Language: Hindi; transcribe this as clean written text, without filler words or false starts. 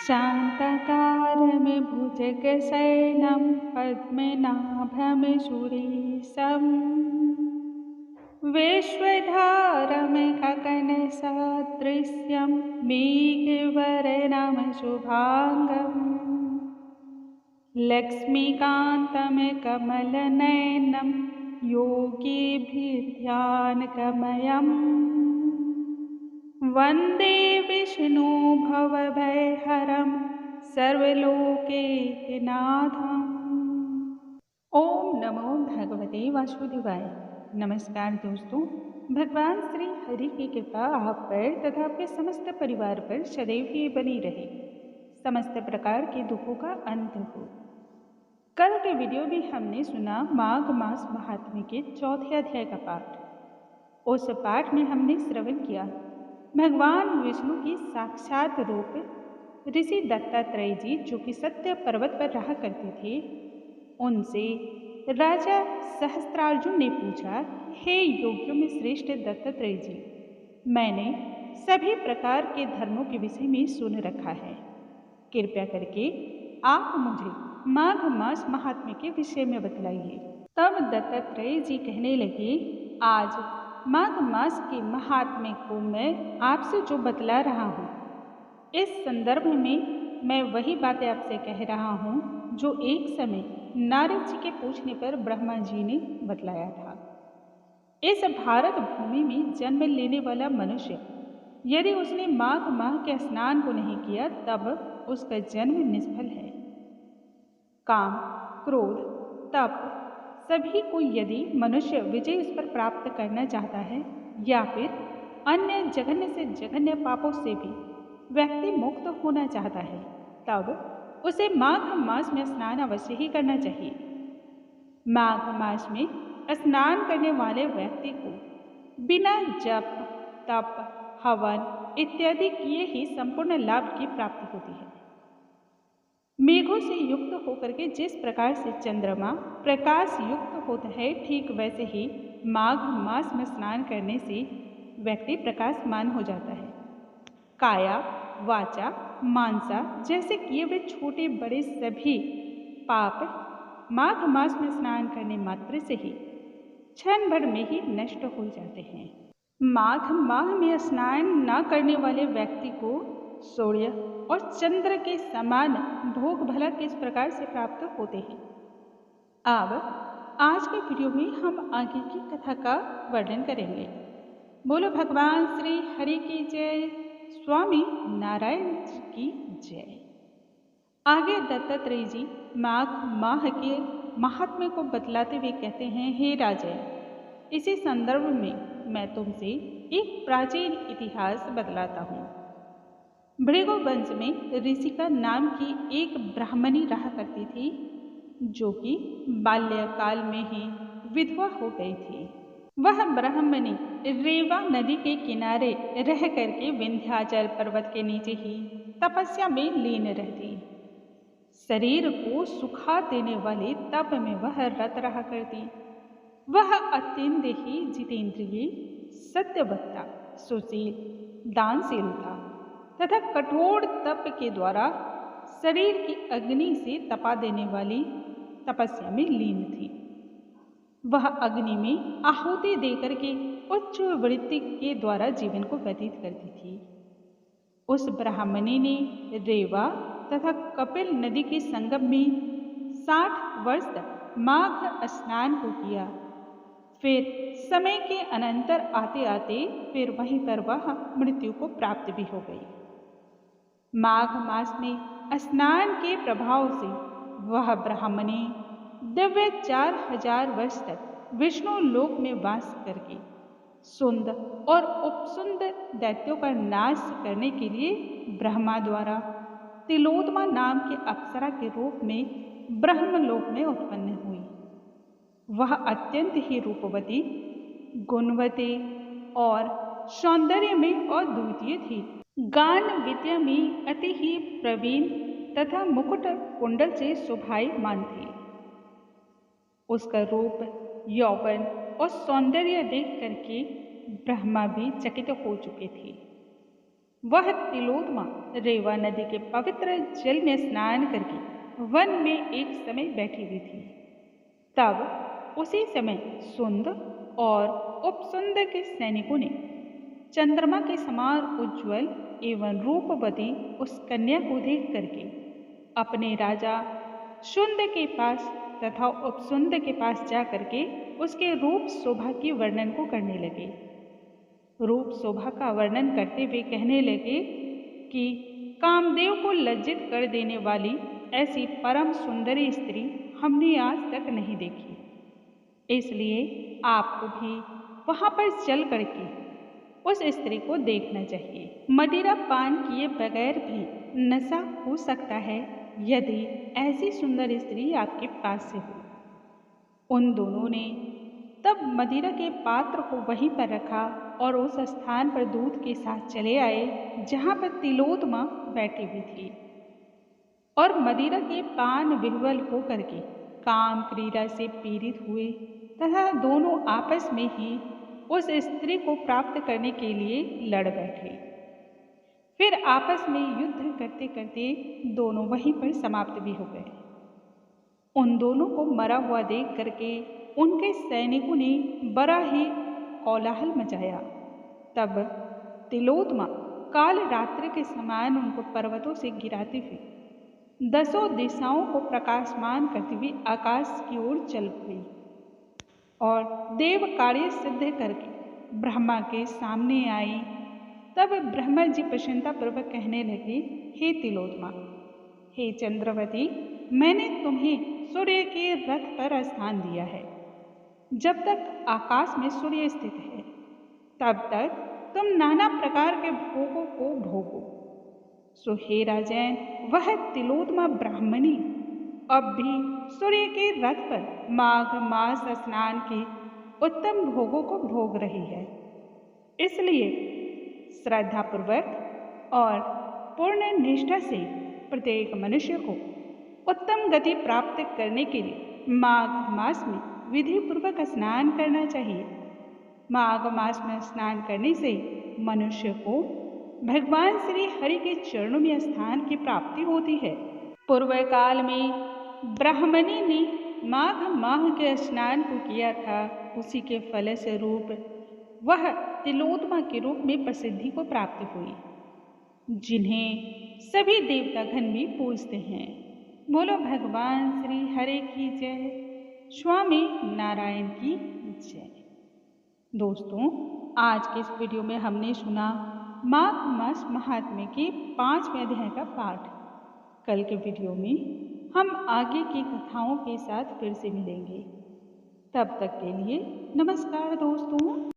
शान्ताकारं भुजगशयनं पद्मनाभं सुरेशम् विश्वधारं गगनसदृशं मेघवर्णं शुभाङ्गम् लक्ष्मीकान्तं कमलनयनं योगिभिर्ध्यानगम्यम् वन्दे विष्णु भवभयहरं सर्वलोकैकनाथम्। ओम नमो भगवते वासुदेवाय। नमस्कार दोस्तों, भगवान श्री हरि की कृपा आप पर तथा आपके समस्त परिवार पर सदैव ही बनी रहे, समस्त प्रकार के दुखों का अंत हो। कल के वीडियो में हमने सुना माघ मास महात्म्य के चौथे अध्याय का पाठ। उस पाठ में हमने श्रवण किया भगवान विष्णु की साक्षात रूप ऋषि दत्तात्रेय जी, जो कि सत्य पर्वत पर रहा करते थे, उनसे राजा सहस्त्रार्जुन ने पूछा, हे योगियों में श्रेष्ठ दत्तात्रेय जी, मैंने सभी प्रकार के धर्मों के विषय में सुन रखा है, कृपया करके आप मुझे माघ मास महात्म्य के विषय में बतलाइए। तब दत्तात्रेय जी कहने लगे, आज माघ मास के महात्म्य को मैं आपसे जो बतला रहा हूँ, इस संदर्भ में मैं वही बातें आपसे कह रहा हूँ जो एक समय नारद जी के पूछने पर ब्रह्मा जी ने बतलाया था। इस भारत भूमि में जन्म लेने वाला मनुष्य यदि उसने माघ माह के स्नान को नहीं किया, तब उसका जन्म निष्फल है। काम, क्रोध, तप सभी को यदि मनुष्य विजय उस पर प्राप्त करना चाहता है, या फिर अन्य जघन्य से जघन्य पापों से भी व्यक्ति मुक्त होना चाहता है, तब उसे माघ मास में स्नान अवश्य ही करना चाहिए। माघ मास में स्नान करने वाले व्यक्ति को बिना जप, तप, हवन इत्यादि किए ही संपूर्ण लाभ की प्राप्ति होती है। मेघों से युक्त होकर के जिस प्रकार से चंद्रमा प्रकाश युक्त होता है, ठीक वैसे ही माघ मास में स्नान करने से व्यक्ति प्रकाशमान हो जाता है। काया, वाचा, मानसा जैसे किए हुए छोटे बड़े सभी पाप माघ मास में स्नान करने मात्र से ही क्षण भर में ही नष्ट हो जाते हैं। माघ माह में स्नान न करने वाले व्यक्ति को सूर्य और चंद्र के समान भोग भला किस प्रकार से प्राप्त होते हैं। अब आज के वीडियो में हम आगे की कथा का वर्णन करेंगे। बोलो भगवान श्री हरि की जय, स्वामी नारायण जी की जय। आगे दत्तात्रेय जी माघ माह के महात्म्य को बतलाते हुए कहते हैं, हे राजन, इसी संदर्भ में मैं तुमसे एक प्राचीन इतिहास बतलाता हूँ। भृगु वंश में ऋषिका नाम की एक ब्राह्मणी रहा करती थी, जो कि बाल्यकाल में ही विधवा हो गई थी। वह ब्राह्मणी रेवा नदी के किनारे रह करके विंध्याचल पर्वत के नीचे ही तपस्या में लीन रहती। शरीर को सुखा देने वाले तप में वह रत रहा करती। वह अत्यंत ही जितेंद्रिय, सत्यवक्ता, सुशील, दानशील था तथा कठोर तप के द्वारा शरीर की अग्नि से तपा देने वाली तपस्या में लीन थी। वह अग्नि में आहुति देकर के उच्च वृत्ति के द्वारा जीवन को व्यतीत करती थी। उस ब्राह्मणी ने रेवा तथा कपिल नदी के संगम में 60 वर्ष तक माघ स्नान को किया। फिर समय के अनंतर आते आते फिर वहीं पर वह मृत्यु को प्राप्त भी हो गई। माघ मास में स्नान के प्रभाव से वह ब्राह्मणी दिव्य 4000 वर्ष तक विष्णु लोक में वास करके सुंद और उपसुंद दैत्यों का नाश करने के लिए ब्रह्मा द्वारा तिलोत्तमा नाम के अप्सरा के रूप में ब्रह्मलोक में उत्पन्न हुई। वह अत्यंत ही रूपवती, गुणवती और सौंदर्य में अद्वितीय थी। गान विद्या में अति ही प्रवीण तथा मुकुट कुंडल से शोभायमान थी। उसका रूप, यौवन और सौंदर्य देख करके ब्रह्मा भी चकित हो चुके थे। वह तिलोत्मा रेवा नदी के पवित्र जल में स्नान करके वन में एक समय बैठी हुई थी। तब उसी समय सुंद और उपसुंद के सैनिकों ने चंद्रमा के समान उज्ज्वल एवं रूपवती उस कन्या को देख करके अपने राजा शुंद के पास तथा उपसुंद के पास जा करके उसके रूप शोभा की वर्णन को करने लगे। रूप शोभा का वर्णन करते हुए कहने लगे कि कामदेव को लज्जित कर देने वाली ऐसी परम सुंदरी स्त्री हमने आज तक नहीं देखी, इसलिए आपको भी वहां पर चल करके उस स्त्री को देखना चाहिए। मदिरा पान किए बगैर भी नशा हो सकता है यदि ऐसी सुंदर स्त्री आपके पास से हो। उन दोनों ने तब मदिरा के पात्र को वहीं पर रखा और उस स्थान पर दूध के साथ चले आए जहां पर तिलोत्मा बैठी हुई थी, और मदिरा के पान विह्वल होकर के काम क्रीड़ा से पीड़ित हुए तथा दोनों आपस में ही उस स्त्री को प्राप्त करने के लिए लड़ बैठे। फिर आपस में युद्ध करते करते दोनों वहीं पर समाप्त भी हो गए। उन दोनों को मरा हुआ देख करके उनके सैनिकों ने बड़ा ही कोलाहल मचाया। तब तिलोत्मा काल रात्रि के समान उनको पर्वतों से गिराते हुए 10 दिशाओं को प्रकाशमान करती हुई आकाश की ओर चल गई और देव कार्य सिद्ध करके ब्रह्मा के सामने आई। तब ब्रह्मा जी प्रसन्नता पूर्वक कहने लगे, हे तिलोत्मा, हे चंद्रवती, मैंने तुम्हें सूर्य के रथ पर स्थान दिया है। जब तक आकाश में सूर्य स्थित है तब तक तुम नाना प्रकार के भोगों को भोगो। सो हे राजन, वह तिलोत्मा ब्राह्मणी अब भी सूर्य के रथ पर माघ मास स्नान के उत्तम भोगों को भोग रही है। इसलिए श्रद्धापूर्वक और पूर्ण निष्ठा से प्रत्येक मनुष्य को उत्तम गति प्राप्त करने के लिए माघ मास में विधि पूर्वक स्नान करना चाहिए। माघ मास में स्नान करने से मनुष्य को भगवान श्री हरि के चरणों में स्थान की प्राप्ति होती है। पूर्व काल में ब्राह्मणी ने माघ माह के स्नान को किया था, उसी के फल स्वरूप वह तिलोत्मा के रूप में प्रसिद्धि को प्राप्त हुई, जिन्हें सभी देवतागण भी पूजते हैं। बोलो भगवान श्री हरि की जय, स्वामी नारायण की जय। दोस्तों, आज के इस वीडियो में हमने सुना माघ मास महात्म्य के 5वें अध्याय का पाठ। कल के वीडियो में हम आगे की कथाओं के साथ फिर से मिलेंगे। तब तक के लिए नमस्कार दोस्तों।